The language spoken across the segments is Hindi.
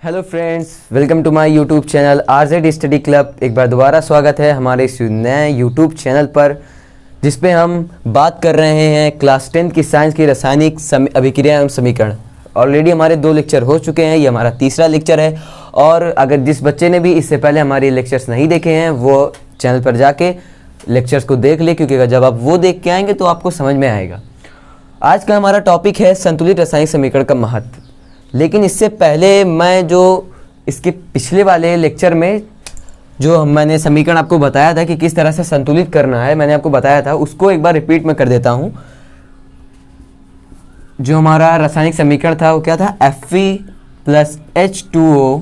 Hello friends, welcome to my YouTube channel RZ study club. एक बार दोबारा स्वागत है हमारे इस नए यूट्यूब चैनल पर, जिस पे हम बात कर रहे हैं क्लास 10 की साइंस की रासायनिक अभिक्रिया एवं समीकरण। ऑलरेडी हमारे 2 लेक्चर हो चुके हैं, ये हमारा तीसरा लेक्चर है। और अगर जिस बच्चे ने भी इससे पहले हमारे लेक्चर्स नहीं देखे हैं वो चैनल पर जाके लेक्चर्स को देख ले, क्योंकि जब आप वो देख के आएंगे तो आपको समझ में आएगा। आज का हमारा टॉपिक है संतुलित रासायनिक समीकरण का महत्व। लेकिन इससे पहले मैं जो इसके पिछले वाले लेक्चर में जो मैंने समीकरण आपको बताया था कि किस तरह से संतुलित करना है, मैंने आपको बताया था, उसको एक बार रिपीट में कर देता हूँ। जो हमारा रासायनिक समीकरण था वो क्या था? Fe+H2O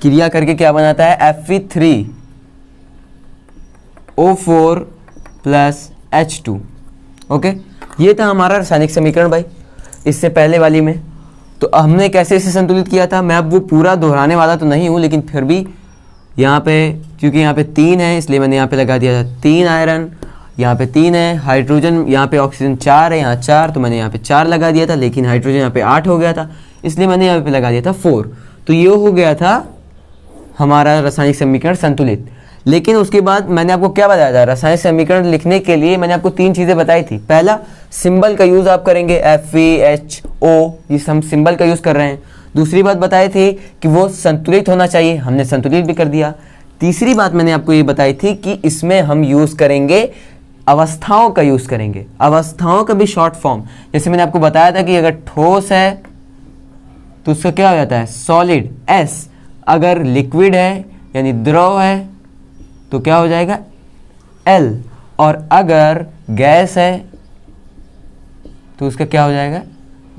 क्रिया करके क्या बनाता है? Fe3O4+H2। ओके, ये था हमारा रासायनिक समीकरण भाई। इससे पहले वाली में तो हमने कैसे इसे संतुलित किया था, मैं अब वो पूरा दोहराने वाला तो नहीं हूँ, लेकिन फिर भी यहाँ पे क्योंकि यहाँ पे 3 है इसलिए मैंने यहाँ पे लगा दिया था 3 आयरन, यहाँ पे 3 है हाइड्रोजन, यहाँ पे ऑक्सीजन 4 है, यहाँ 4, तो मैंने यहाँ पे 4 लगा दिया था। लेकिन हाइड्रोजन यहाँ पे 8 हो गया था, इसलिए मैंने यहाँ पे लगा दिया था 4। तो ये हो गया था हमारा रासायनिक समीकरण संतुलित। लेकिन उसके बाद मैंने आपको क्या बताया था? रासायनिक समीकरण लिखने के लिए मैंने आपको 3 चीज़ें बताई थी। पहला, सिंबल का यूज़ आप करेंगे, FeHO, जिस हम सिंबल का यूज़ कर रहे हैं। दूसरी बात बताई थी कि वो संतुलित होना चाहिए, हमने संतुलित भी कर दिया। तीसरी बात मैंने आपको ये बताई थी कि इसमें हम यूज़ करेंगे अवस्थाओं का यूज़ करेंगे। अवस्थाओं का भी शॉर्ट फॉर्म, जैसे मैंने आपको बताया था कि अगर ठोस है तो उसका क्या हो जाता है? Solid, S। अगर लिक्विड है यानी द्रव है तो क्या हो जाएगा? L। और अगर गैस है तो उसका क्या हो जाएगा?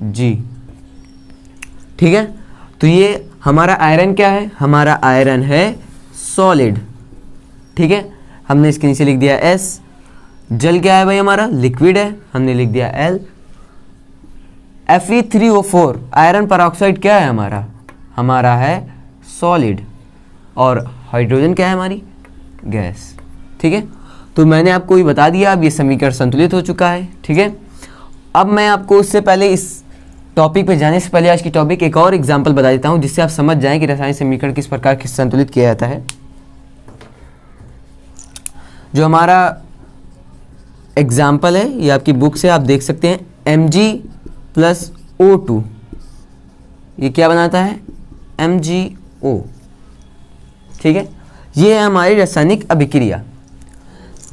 G। ठीक है, तो ये हमारा आयरन क्या है? हमारा आयरन है सॉलिड। ठीक है, हमने इसके नीचे लिख दिया S। जल क्या है भाई? हमारा लिक्विड है, हमने लिख दिया L। Fe3O4 आयरन परऑक्साइड क्या है? हमारा है सॉलिड। और हाइड्रोजन क्या है? हमारी गैस। ठीक है, तो मैंने आपको ये बता दिया, अब ये समीकरण संतुलित हो चुका है। ठीक है, अब मैं आपको उससे पहले इस टॉपिक पे जाने से पहले आज की टॉपिक एक और एग्जांपल बता देता हूँ, जिससे आप समझ जाएं कि रासायनिक समीकरण किस प्रकार से संतुलित किया जाता है। जो हमारा एग्जाम्पल है ये आपकी बुक से आप देख सकते हैं, Mg+O2। ये क्या बनाता है? MgO। ठीक है, ये है हमारी रासायनिक अभिक्रिया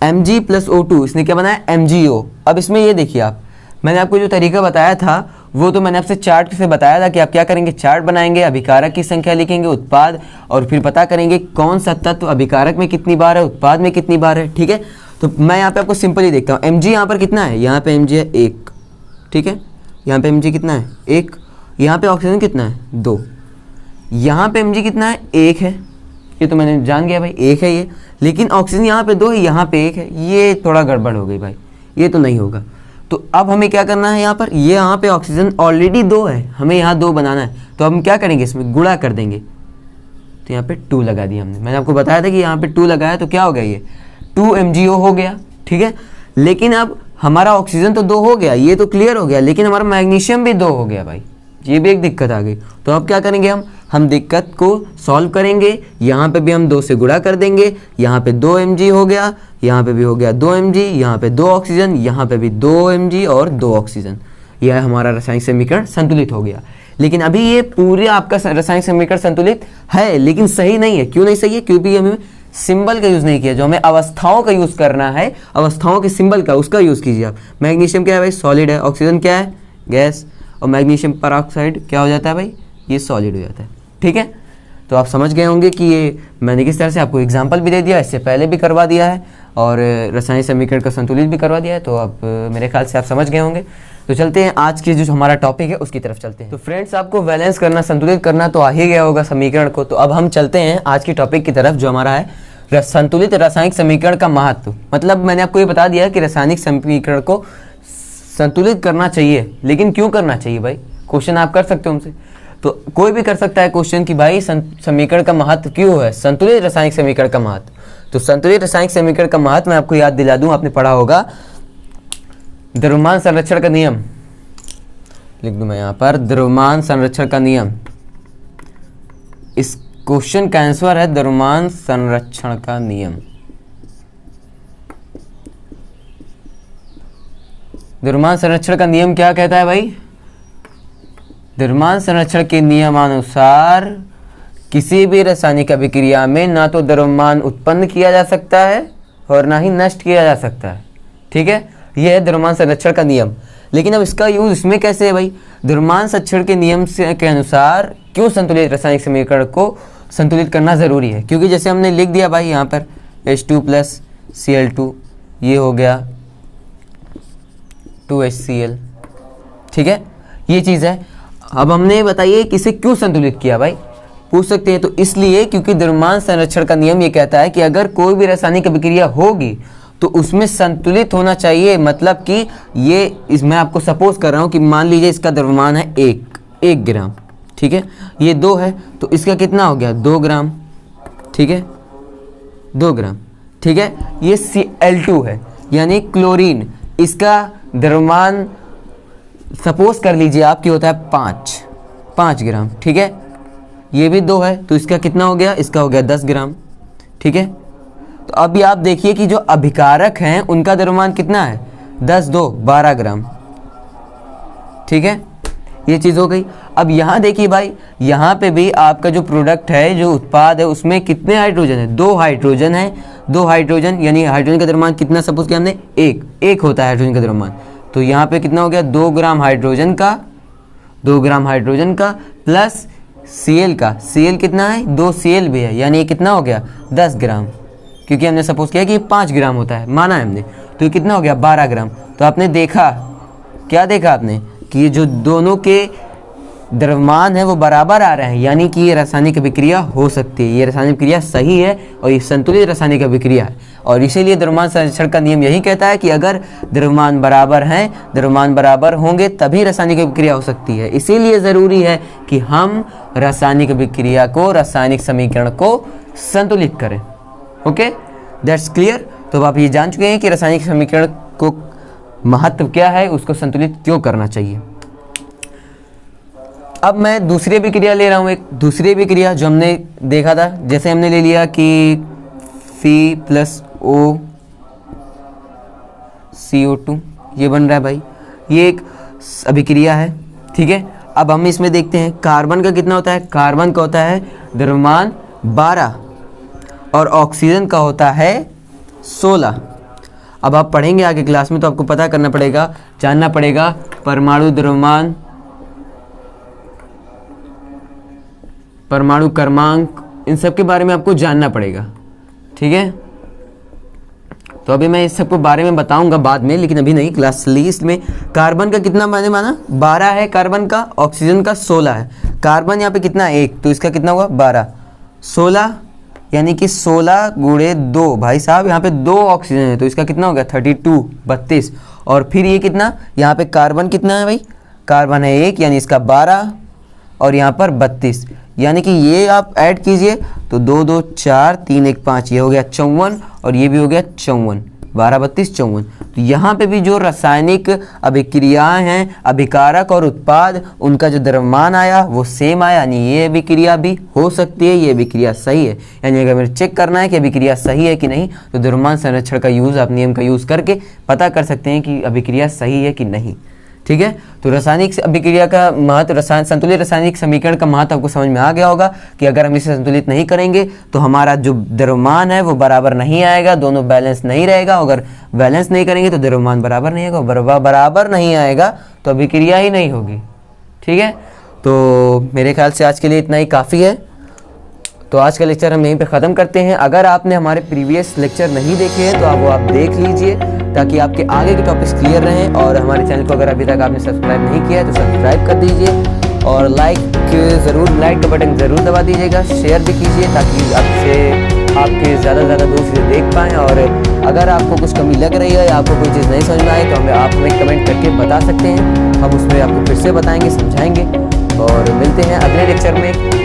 Mg+O2, इसने क्या बनाया? MgO। अब इसमें ये देखिए, आप मैंने आपको जो तरीका बताया था वो तो मैंने आपसे चार्ट से बताया था कि आप क्या करेंगे, चार्ट बनाएंगे, अभिकारक की संख्या लिखेंगे, उत्पाद, और फिर पता करेंगे कौन सा तत्व अभिकारक में कितनी बार है, उत्पाद में कितनी बार है। ठीक है, तो मैं यहाँ पे आपको सिंपल ही देखता हूँ। Mg यहाँ पर कितना है? यहाँ पे Mg है 1। ठीक है, यहाँ पे Mg कितना है? 1। यहाँ पे ऑक्सीजन कितना है? 2। यहाँ पे Mg कितना है? 1 है। ये तो मैंने जान गया भाई, 1 है ये। लेकिन ऑक्सीजन यहाँ पे 2 है, यहाँ पे 1 है। ये थोड़ा गड़बड़ हो गई भाई, ये तो नहीं होगा। तो अब हमें क्या करना है? यहाँ पर यहाँ पे ऑक्सीजन ऑलरेडी 2 है, हमें यहाँ 2 बनाना है। तो हम क्या करेंगे? इसमें गुणा कर देंगे। तो यहाँ पे 2 लगा दिया हमने। मैंने आपको बताया था कि यहाँ पे 2 लगाया तो क्या हो गया? ये 2 MgO हो गया। ठीक है, लेकिन अब हमारा ऑक्सीजन तो 2 हो गया, ये तो क्लियर हो गया, लेकिन हमारा मैग्नीशियम भी 2 हो गया भाई, ये भी एक दिक्कत आ गई। तो अब क्या करेंगे? हम दिक्कत को सॉल्व करेंगे। यहाँ पे भी हम 2 से गुणा कर देंगे। यहाँ पे 2 Mg हो गया, यहाँ पे भी हो गया 2 Mg, यहाँ पे 2 ऑक्सीजन, यहाँ पे भी 2 Mg और 2 ऑक्सीजन। यह हमारा रासायनिक समीकरण संतुलित हो गया। लेकिन अभी ये पूरे आपका रासायनिक समीकरण संतुलित है, लेकिन सही नहीं है। क्यों नहीं सही है? क्योंकि हमें सिंबल का यूज़ नहीं किया। जो हमें अवस्थाओं का यूज़ करना है, अवस्थाओं के सिंबल का, उसका यूज़ कीजिए आप। मैग्नीशियम क्या है भाई? सॉलिड है। ऑक्सीजन क्या है? गैस। और मैग्नीशियम परऑक्साइड क्या हो जाता है भाई? ये सॉलिड हो जाता है। ठीक है, तो आप समझ गए होंगे कि ये मैंने किस तरह से आपको एग्जांपल भी दे दिया, इससे पहले भी करवा दिया है, और रासायनिक समीकरण का संतुलित भी करवा दिया है। तो अब मेरे ख्याल से आप समझ गए होंगे। तो चलते हैं आज के जो हमारा टॉपिक है उसकी तरफ चलते हैं। तो फ्रेंड्स, आपको बैलेंस करना, संतुलित करना तो आ ही गया होगा समीकरण को। तो अब हम चलते हैं आज की टॉपिक की तरफ, जो हमारा है संतुलित रासायनिक समीकरण का महत्व। मतलब मैंने आपको ये बता दिया कि रासायनिक समीकरण को संतुलित करना चाहिए, लेकिन क्यों करना चाहिए भाई? क्वेश्चन आप कर सकते हो हमसे, तो कोई भी कर सकता है क्वेश्चन कि भाई समीकरण का महत्व क्यों है, संतुलित रासायनिक समीकरण का महत्व। तो संतुलित रासायनिक समीकरण का महत्व मैं आपको याद दिला दूं, आपने पढ़ा होगा द्रव्यमान संरक्षण का नियम। लिख दूं मैं यहाँ पर द्रव्यमान संरक्षण का नियम। इस क्वेश्चन का आंसर है द्रव्यमान संरक्षण का नियम। द्रव्यमान संरक्षण का नियम क्या कहता है भाई? द्रव्यमान संरक्षण के नियमानुसार किसी भी रासायनिक अभिक्रिया में ना तो द्रव्यमान उत्पन्न किया जा सकता है और ना ही नष्ट किया जा सकता है। ठीक है, यह है द्रव्यमान संरक्षण का नियम। लेकिन अब इसका यूज इसमें कैसे है भाई? द्रव्यमान संरक्षण के नियम से के अनुसार क्यों संतुलित रासायनिक समीकरण को संतुलित करना जरूरी है? क्योंकि जैसे हमने लिख दिया भाई यहाँ पर H2 + Cl2, ये हो गया 2HCl। ठीक है, ये चीज़ है। अब हमने बताइए कि इसे क्यों संतुलित किया भाई, पूछ सकते हैं। तो इसलिए क्योंकि द्रव्यमान संरक्षण का नियम ये कहता है कि अगर कोई भी रासायनिक अभिक्रिया होगी तो उसमें संतुलित होना चाहिए। मतलब कि ये मैं आपको सपोज कर रहा हूँ कि मान लीजिए इसका द्रव्यमान है 1 ग्राम। ठीक है, ये 2 है तो इसका कितना हो गया 2 ग्राम। ठीक है, 2 ग्राम। ठीक है, ये Cl2 है यानी क्लोरीन, इसका द्रव्यमान सपोज कर लीजिए आपकी होता है 5 ग्राम। ठीक है, ये भी 2 है तो इसका कितना हो गया, इसका हो गया 10 ग्राम। ठीक है, तो अभी आप देखिए कि जो अभिकारक हैं उनका द्रव्यमान कितना है, 10 2 12 ग्राम। ठीक है, ये चीज़ हो गई। अब यहाँ देखिए भाई, यहाँ पे भी आपका जो प्रोडक्ट है, जो उत्पाद है, उसमें कितने हाइड्रोजन है, 2 हाइड्रोजन है। 2 हाइड्रोजन यानी हाइड्रोजन का द्रव्यमान कितना सपोज किया हमने, 1 होता है हाइड्रोजन का द्रव्यमान। तो यहाँ पे कितना हो गया 2 ग्राम हाइड्रोजन का, 2 ग्राम हाइड्रोजन का प्लस Cl का, Cl कितना है 2 Cl भी है, यानी ये कितना हो गया 10 ग्राम। क्योंकि हमने सपोज किया कि ये 5 ग्राम होता है, माना है हमने, तो ये कितना हो गया 12 ग्राम। तो आपने देखा, क्या देखा आपने कि ये जो दोनों के द्रव्यमान है वो बराबर आ रहे हैं, यानी कि ये रासायनिक अभिक्रिया हो सकती है, ये रासायनिक अभिक्रिया सही है और ये संतुलित रासायनिक अभिक्रिया है। और इसीलिए द्रव्यमान संरक्षण का नियम यही कहता है कि अगर द्रव्यमान बराबर हैं, द्रव्यमान बराबर होंगे तभी रासायनिक अभिक्रिया हो सकती है। इसीलिए ज़रूरी है कि हम रासायनिक अभिक्रिया को, रासायनिक समीकरण को संतुलित करें। Okay, that's clear. तो अब आप ये जान चुके हैं कि रासायनिक समीकरण को महत्व क्या है, उसको संतुलित क्यों करना चाहिए। अब मैं दूसरी अभिक्रिया ले रहा हूँ, एक दूसरी अभिक्रिया जो हमने देखा था। जैसे हमने ले लिया कि Fe+O CO2, ये बन रहा है भाई, ये एक अभिक्रिया है। ठीक है, अब हम इसमें देखते हैं कार्बन का कितना होता है। कार्बन का होता है द्रव्यमान 12 और ऑक्सीजन का होता है 16। अब आप पढ़ेंगे आगे क्लास में तो आपको पता करना पड़ेगा, जानना पड़ेगा परमाणु द्रव्यमान, परमाणु क्रमांक, इन सब के बारे में आपको जानना पड़ेगा। ठीक है, तो अभी मैं इस सबको बारे में बताऊंगा बाद में, लेकिन अभी नहीं, क्लास लिस्ट में कार्बन का कितना मैंने माना 12 है कार्बन का, ऑक्सीजन का 16 है। कार्बन यहाँ पे कितना 1, तो इसका कितना हुआ 12, 16 यानी कि 16 × 2 भाई साहब, यहाँ पे 2 ऑक्सीजन है तो इसका कितना हो गया 32 32। और फिर ये कितना, यहाँ पे कार्बन कितना है भाई, कार्बन है 1 यानी इसका 12 और यहाँ पर 32, यानी कि ये आप ऐड कीजिए तो 2 2 4 3 1 5, ये हो गया 54 और ये भी हो गया 54, 12 32 54। तो यहाँ पे भी जो रासायनिक अभिक्रियाएं हैं, अभिकारक और उत्पाद, उनका जो द्रव्यमान आया वो सेम आया, यानी ये अभिक्रिया भी हो सकती है, ये अभिक्रिया सही है। यानी अगर मेरे चेक करना है कि अभिक्रिया सही है कि नहीं, तो द्रव्यमान संरक्षण का यूज़, आप नियम का यूज़ करके पता कर सकते हैं कि अभिक्रिया सही है कि नहीं। ठीक है, तो रासायनिक अभिक्रिया का महत्व, संतुलित रासायनिक समीकरण का महत्व आपको समझ में आ गया होगा कि अगर हम इसे संतुलित नहीं करेंगे तो हमारा जो द्रव्यमान है वो बराबर नहीं आएगा, दोनों बैलेंस नहीं रहेगा। अगर बैलेंस नहीं करेंगे तो द्रव्यमान बराबर नहीं आएगा, बराबर नहीं आएगा तो अभिक्रिया ही नहीं होगी। ठीक है, तो मेरे ख्याल से आज के लिए इतना ही काफ़ी है। तो आज का लेक्चर हम यहीं पे ख़त्म करते हैं। अगर आपने हमारे प्रीवियस लेक्चर नहीं देखे हैं तो वो आप देख लीजिए ताकि आपके आगे के टॉपिक्स क्लियर रहें। और हमारे चैनल को अगर अभी तक आपने सब्सक्राइब नहीं किया है तो सब्सक्राइब कर दीजिए और लाइक का बटन ज़रूर दबा दीजिएगा, शेयर भी कीजिए ताकि आपके ज़्यादा से ज़्यादा दोस्त इसे देख पाएँ। और अगर आपको कुछ कमी लग रही है या आपको कोई चीज़ नहीं समझ में आए तो आप हमें कमेंट करके बता सकते हैं, हम उसमें आपको फिर से बताएँगे, समझाएँगे। और मिलते हैं अगले लेक्चर में।